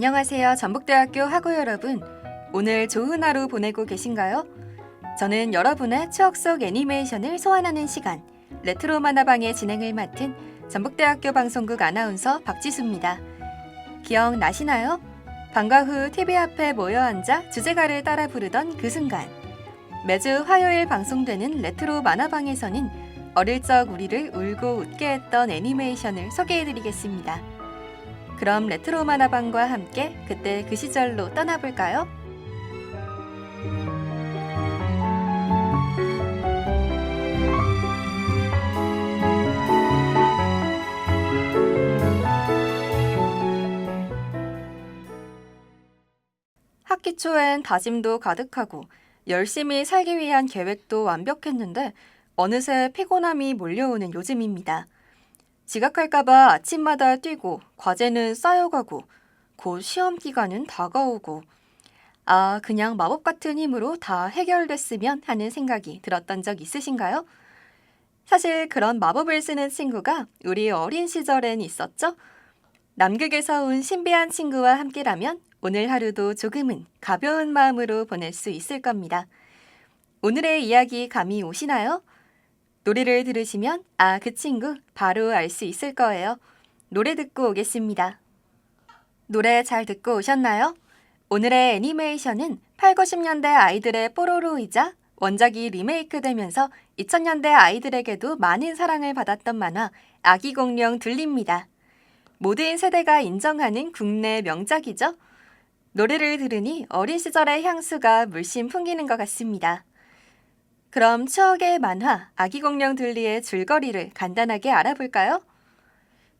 안녕하세요. 전북대학교 학우 여러분. 오늘 좋은 하루 보내고 계신가요? 저는 여러분의 추억 속 애니메이션을 소환하는 시간, 레트로 만화방의 진행을 맡은 전북대학교 방송국 아나운서 박지수입니다. 기억나시나요? 방과 후 TV 앞에 모여 앉아 주제가를 따라 부르던 그 순간. 매주 화요일 방송되는 레트로 만화방에서는 어릴 적 우리를 울고 웃게 했던 애니메이션을 소개해드리겠습니다. 그럼 레트로 만화방과 함께 그때 그 시절로 떠나볼까요? 학기 초엔 다짐도 가득하고 열심히 살기 위한 계획도 완벽했는데 어느새 피곤함이 몰려오는 요즘입니다. 지각할까봐 아침마다 뛰고 과제는 쌓여가고 곧 시험 기간은 다가오고 그냥 마법 같은 힘으로 다 해결됐으면 하는 생각이 들었던 적 있으신가요? 사실 그런 마법을 쓰는 친구가 우리 어린 시절엔 있었죠? 남극에서 온 신비한 친구와 함께라면 오늘 하루도 조금은 가벼운 마음으로 보낼 수 있을 겁니다. 오늘의 이야기 감이 오시나요? 노래를 들으시면 그 친구 바로 알 수 있을 거예요. 노래 듣고 오겠습니다. 노래 잘 듣고 오셨나요? 오늘의 애니메이션은 8, 90년대 아이들의 뽀로로이자 원작이 리메이크되면서 2000년대 아이들에게도 많은 사랑을 받았던 만화 아기 공룡 둘리입니다. 모든 세대가 인정하는 국내 명작이죠. 노래를 들으니 어린 시절의 향수가 물씬 풍기는 것 같습니다. 그럼 추억의 만화 아기 공룡 둘리의 줄거리를 간단하게 알아볼까요?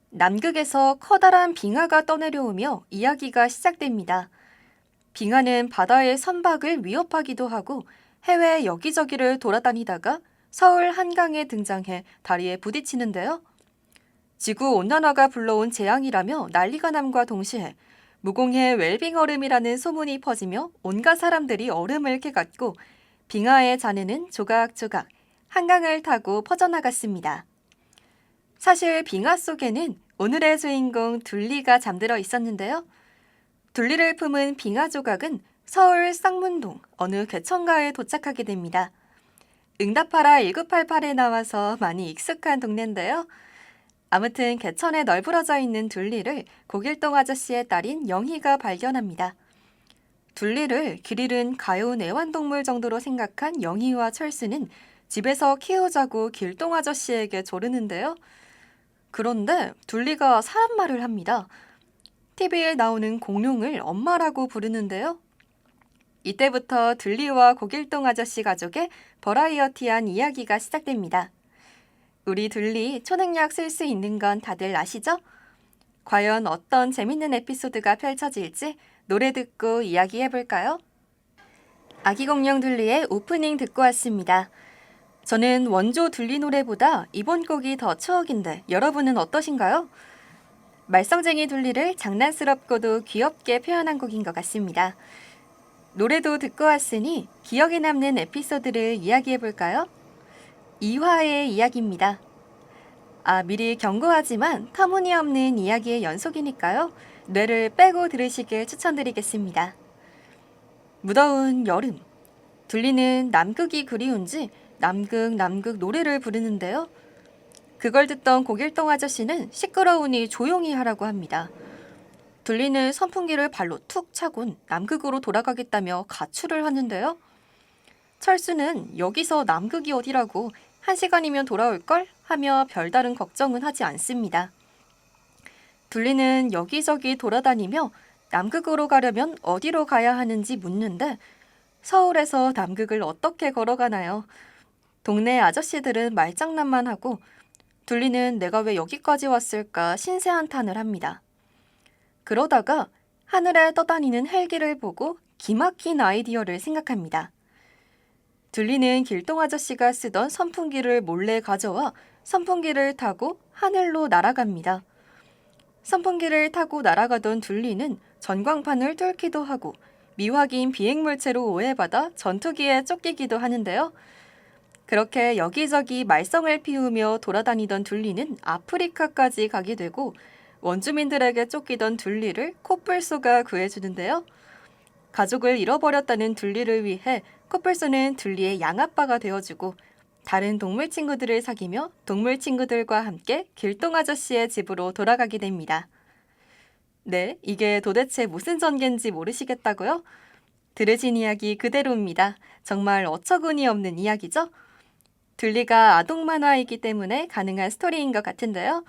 남극에서 커다란 빙하가 떠내려오며 이야기가 시작됩니다. 빙하는 바다의 선박을 위협하기도 하고 해외 여기저기를 돌아다니다가 서울 한강에 등장해 다리에 부딪히는데요. 지구온난화가 불러온 재앙이라며 난리가 남과 동시에 무공해 웰빙 얼음이라는 소문이 퍼지며 온갖 사람들이 얼음을 캐갔고 빙하의 잔해는 조각조각 한강을 타고 퍼져나갔습니다. 사실 빙하 속에는 오늘의 주인공 둘리가 잠들어 있었는데요. 둘리를 품은 빙하 조각은 서울 쌍문동 어느 개천가에 도착하게 됩니다. 응답하라 1988에 나와서 많이 익숙한 동네인데요. 아무튼 개천에 널브러져 있는 둘리를 고길동 아저씨의 딸인 영희가 발견합니다. 둘리를 길 잃은 가여운 애완동물 정도로 생각한 영희와 철수는 집에서 키우자고 길동 아저씨에게 조르는데요. 그런데 둘리가 사람 말을 합니다. TV에 나오는 공룡을 엄마라고 부르는데요. 이때부터 둘리와 고길동 아저씨 가족의 버라이어티한 이야기가 시작됩니다. 우리 둘리 초능력 쓸 수 있는 건 다들 아시죠? 과연 어떤 재밌는 에피소드가 펼쳐질지 노래 듣고 이야기해볼까요? 아기 공룡 둘리의 오프닝 듣고 왔습니다. 저는 원조 둘리 노래보다 이번 곡이 더 추억인데 여러분은 어떠신가요? 말썽쟁이 둘리를 장난스럽고도 귀엽게 표현한 곡인 것 같습니다. 노래도 듣고 왔으니 기억에 남는 에피소드를 이야기해볼까요? 2화의 이야기입니다. 미리 경고하지만 터무니없는 이야기의 연속이니까요. 뇌를 빼고 들으시길 추천드리겠습니다. 무더운 여름. 둘리는 남극이 그리운지 남극 노래를 부르는데요. 그걸 듣던 고길동 아저씨는 시끄러우니 조용히 하라고 합니다. 둘리는 선풍기를 발로 툭 차곤 남극으로 돌아가겠다며 가출을 하는데요. 철수는 여기서 남극이 어디라고 1시간이면 돌아올걸? 하며 별다른 걱정은 하지 않습니다. 둘리는 여기저기 돌아다니며 남극으로 가려면 어디로 가야 하는지 묻는데 서울에서 남극을 어떻게 걸어가나요? 동네 아저씨들은 말장난만 하고 둘리는 내가 왜 여기까지 왔을까 신세한탄을 합니다. 그러다가 하늘에 떠다니는 헬기를 보고 기막힌 아이디어를 생각합니다. 둘리는 길동 아저씨가 쓰던 선풍기를 몰래 가져와 선풍기를 타고 하늘로 날아갑니다. 선풍기를 타고 날아가던 둘리는 전광판을 뚫기도 하고 미확인 비행물체로 오해받아 전투기에 쫓기기도 하는데요. 그렇게 여기저기 말썽을 피우며 돌아다니던 둘리는 아프리카까지 가게 되고 원주민들에게 쫓기던 둘리를 코뿔소가 구해주는데요. 가족을 잃어버렸다는 둘리를 위해 코뿔소는 둘리의 양아빠가 되어주고 다른 동물 친구들을 사귀며 동물 친구들과 함께 길동 아저씨의 집으로 돌아가게 됩니다. 네, 이게 도대체 무슨 전개인지 모르시겠다고요? 들으신 이야기 그대로입니다. 정말 어처구니 없는 이야기죠? 둘리가 아동 만화이기 때문에 가능한 스토리인 것 같은데요.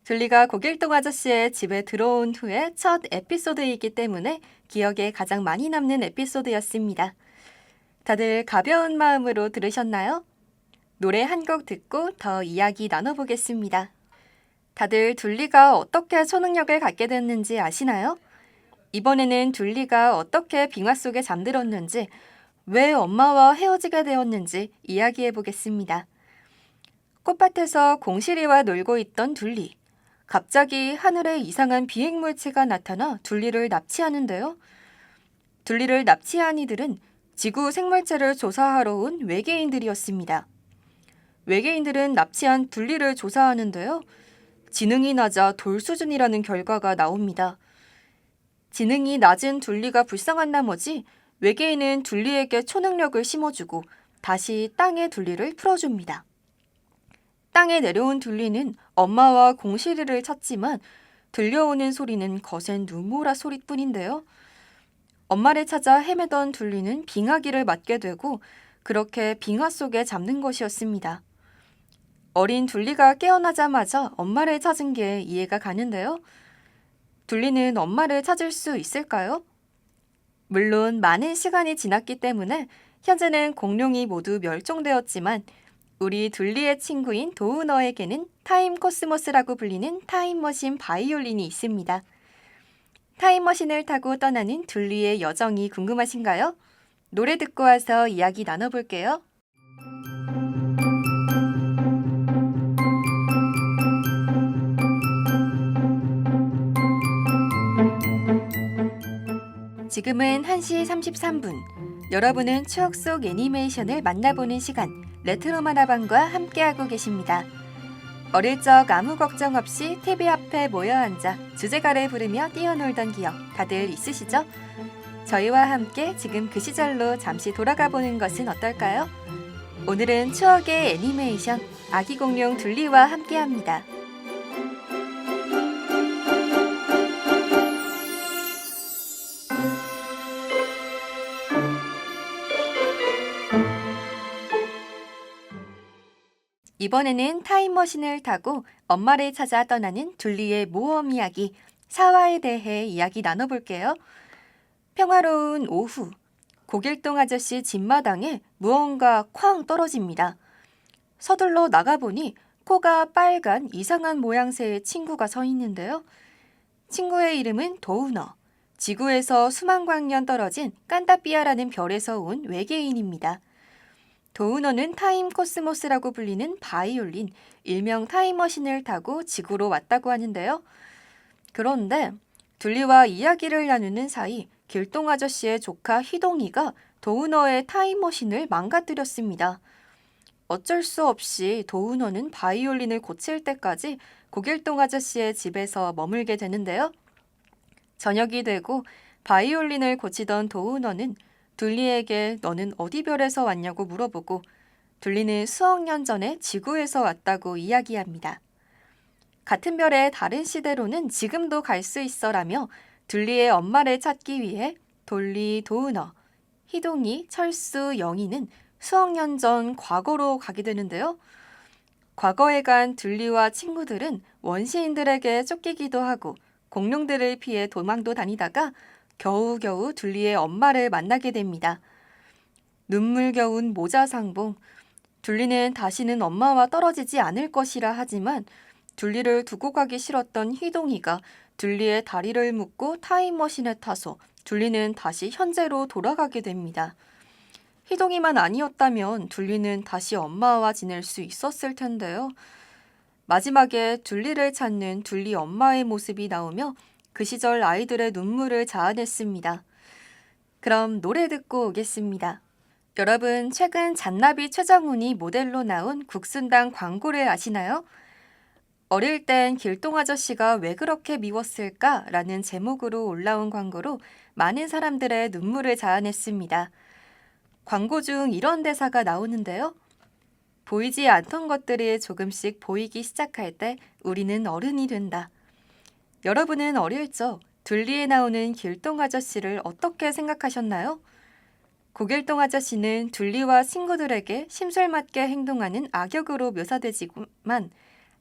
둘리가 고길동 아저씨의 집에 들어온 후에 첫 에피소드이기 때문에 기억에 가장 많이 남는 에피소드였습니다. 다들 가벼운 마음으로 들으셨나요? 노래 한 곡 듣고 더 이야기 나눠보겠습니다. 다들 둘리가 어떻게 초능력을 갖게 됐는지 아시나요? 이번에는 둘리가 어떻게 빙하 속에 잠들었는지, 왜 엄마와 헤어지게 되었는지 이야기해 보겠습니다. 꽃밭에서 공실이와 놀고 있던 둘리. 갑자기 하늘에 이상한 비행물체가 나타나 둘리를 납치하는데요. 둘리를 납치한 이들은 지구 생물체를 조사하러 온 외계인들이었습니다. 외계인들은 납치한 둘리를 조사하는데요. 지능이 낮아 돌 수준이라는 결과가 나옵니다. 지능이 낮은 둘리가 불쌍한 나머지 외계인은 둘리에게 초능력을 심어주고 다시 땅에 둘리를 풀어줍니다. 땅에 내려온 둘리는 엄마와 공실이를 찾지만 들려오는 소리는 거센 눈보라 소리뿐인데요. 엄마를 찾아 헤매던 둘리는 빙하기를 맞게 되고 그렇게 빙하 속에 잠든 것이었습니다. 어린 둘리가 깨어나자마자 엄마를 찾은 게 이해가 가는데요. 둘리는 엄마를 찾을 수 있을까요? 물론 많은 시간이 지났기 때문에 현재는 공룡이 모두 멸종되었지만 우리 둘리의 친구인 도우너에게는 타임 코스모스라고 불리는 타임머신 바이올린이 있습니다. 타임머신을 타고 떠나는 둘리의 여정이 궁금하신가요? 노래 듣고 와서 이야기 나눠볼게요. 지금은 1시 33분. 여러분은 추억 속 애니메이션을 만나보는 시간, 레트로 만화방과 함께하고 계십니다. 어릴 적 아무 걱정 없이 TV 앞에 모여 앉아 주제가를 부르며 뛰어놀던 기억 다들 있으시죠? 저희와 함께 지금 그 시절로 잠시 돌아가 보는 것은 어떨까요? 오늘은 추억의 애니메이션 아기 공룡 둘리와 함께합니다. 이번에는 타임머신을 타고 엄마를 찾아 떠나는 둘리의 모험 이야기 4화에 대해 이야기 나눠볼게요. 평화로운 오후, 고길동 아저씨 집마당에 무언가 쾅 떨어집니다. 서둘러 나가보니 코가 빨간 이상한 모양새의 친구가 서 있는데요. 친구의 이름은 도우너, 지구에서 수만 광년 떨어진 깐다삐아라는 별에서 온 외계인입니다. 도우너는 타임 코스모스라고 불리는 바이올린, 일명 타임머신을 타고 지구로 왔다고 하는데요. 그런데 둘리와 이야기를 나누는 사이 길동 아저씨의 조카 희동이가 도우너의 타임머신을 망가뜨렸습니다. 어쩔 수 없이 도우너는 바이올린을 고칠 때까지 고길동 아저씨의 집에서 머물게 되는데요. 저녁이 되고 바이올린을 고치던 도우너는 둘리에게 너는 어디 별에서 왔냐고 물어보고 둘리는 수억 년 전에 지구에서 왔다고 이야기합니다. 같은 별의 다른 시대로는 지금도 갈 수 있어라며 둘리의 엄마를 찾기 위해 돌리, 도우너, 희동이, 철수, 영희는 수억 년 전 과거로 가게 되는데요. 과거에 간 둘리와 친구들은 원시인들에게 쫓기기도 하고 공룡들을 피해 도망도 다니다가 겨우겨우 둘리의 엄마를 만나게 됩니다. 눈물겨운 모자상봉. 둘리는 다시는 엄마와 떨어지지 않을 것이라 하지만 둘리를 두고 가기 싫었던 희동이가 둘리의 다리를 묶고 타임머신에 타서 둘리는 다시 현재로 돌아가게 됩니다. 희동이만 아니었다면 둘리는 다시 엄마와 지낼 수 있었을 텐데요. 마지막에 둘리를 찾는 둘리 엄마의 모습이 나오며 그 시절 아이들의 눈물을 자아냈습니다. 그럼 노래 듣고 오겠습니다. 여러분, 최근 잔나비 최정훈이 모델로 나온 국순당 광고를 아시나요? 어릴 땐 길동 아저씨가 왜 그렇게 미웠을까라는 제목으로 올라온 광고로 많은 사람들의 눈물을 자아냈습니다. 광고 중 이런 대사가 나오는데요. 보이지 않던 것들이 조금씩 보이기 시작할 때 우리는 어른이 된다. 여러분은 어릴 적 둘리에 나오는 길동 아저씨를 어떻게 생각하셨나요? 고길동 아저씨는 둘리와 친구들에게 심술맞게 행동하는 악역으로 묘사되지만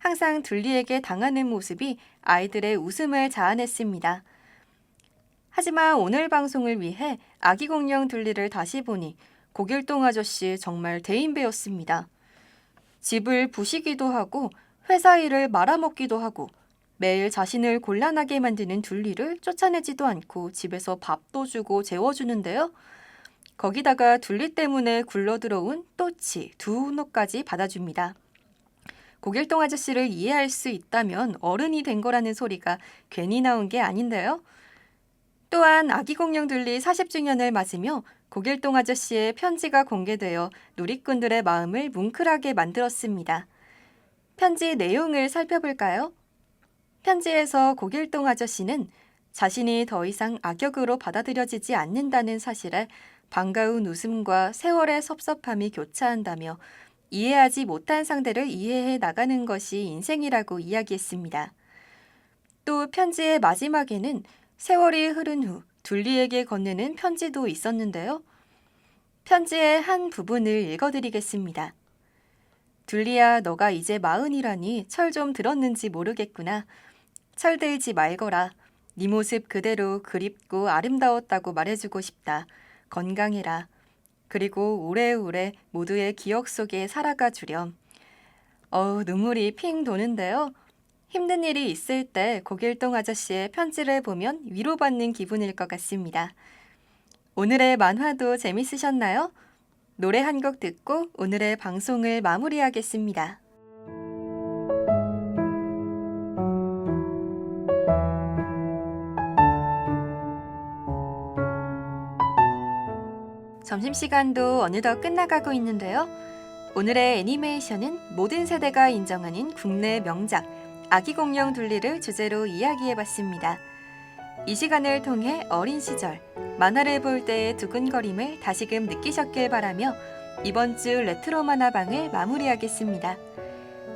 항상 둘리에게 당하는 모습이 아이들의 웃음을 자아냈습니다. 하지만 오늘 방송을 위해 아기 공룡 둘리를 다시 보니 고길동 아저씨 정말 대인배였습니다. 집을 부시기도 하고 회사 일을 말아먹기도 하고 매일 자신을 곤란하게 만드는 둘리를 쫓아내지도 않고 집에서 밥도 주고 재워주는데요. 거기다가 둘리 때문에 굴러들어온 또치, 두노까지 받아줍니다. 고길동 아저씨를 이해할 수 있다면 어른이 된 거라는 소리가 괜히 나온 게 아닌데요. 또한 아기 공룡 둘리 40주년을 맞으며 고길동 아저씨의 편지가 공개되어 누리꾼들의 마음을 뭉클하게 만들었습니다. 편지 내용을 살펴볼까요? 편지에서 고길동 아저씨는 자신이 더 이상 악역으로 받아들여지지 않는다는 사실에 반가운 웃음과 세월의 섭섭함이 교차한다며 이해하지 못한 상대를 이해해 나가는 것이 인생이라고 이야기했습니다. 또 편지의 마지막에는 세월이 흐른 후 둘리에게 건네는 편지도 있었는데요. 편지의 한 부분을 읽어드리겠습니다. 둘리야, 너가 이제 40이라니 철 좀 들었는지 모르겠구나. 철들지 말거라. 네 모습 그대로 그립고 아름다웠다고 말해주고 싶다. 건강해라. 그리고 오래오래 모두의 기억 속에 살아가 주렴. 눈물이 핑 도는데요. 힘든 일이 있을 때 고길동 아저씨의 편지를 보면 위로받는 기분일 것 같습니다. 오늘의 만화도 재밌으셨나요? 노래 한 곡 듣고 오늘의 방송을 마무리하겠습니다. 점심시간도 어느덧 끝나가고 있는데요. 오늘의 애니메이션은 모든 세대가 인정하는 국내 명작 아기 공룡 둘리를 주제로 이야기해봤습니다. 이 시간을 통해 어린 시절 만화를 볼 때의 두근거림을 다시금 느끼셨길 바라며 이번 주 레트로 만화방을 마무리하겠습니다.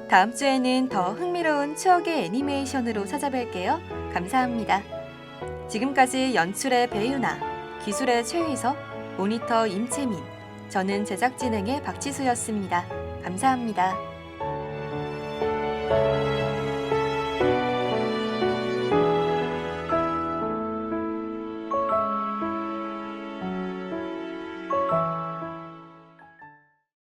다음 주에는 더 흥미로운 추억의 애니메이션으로 찾아뵐게요. 감사합니다. 지금까지 연출의 배유나, 기술의 최희석, 모니터 임채민, 저는 제작 진행의 박지수였습니다. 감사합니다.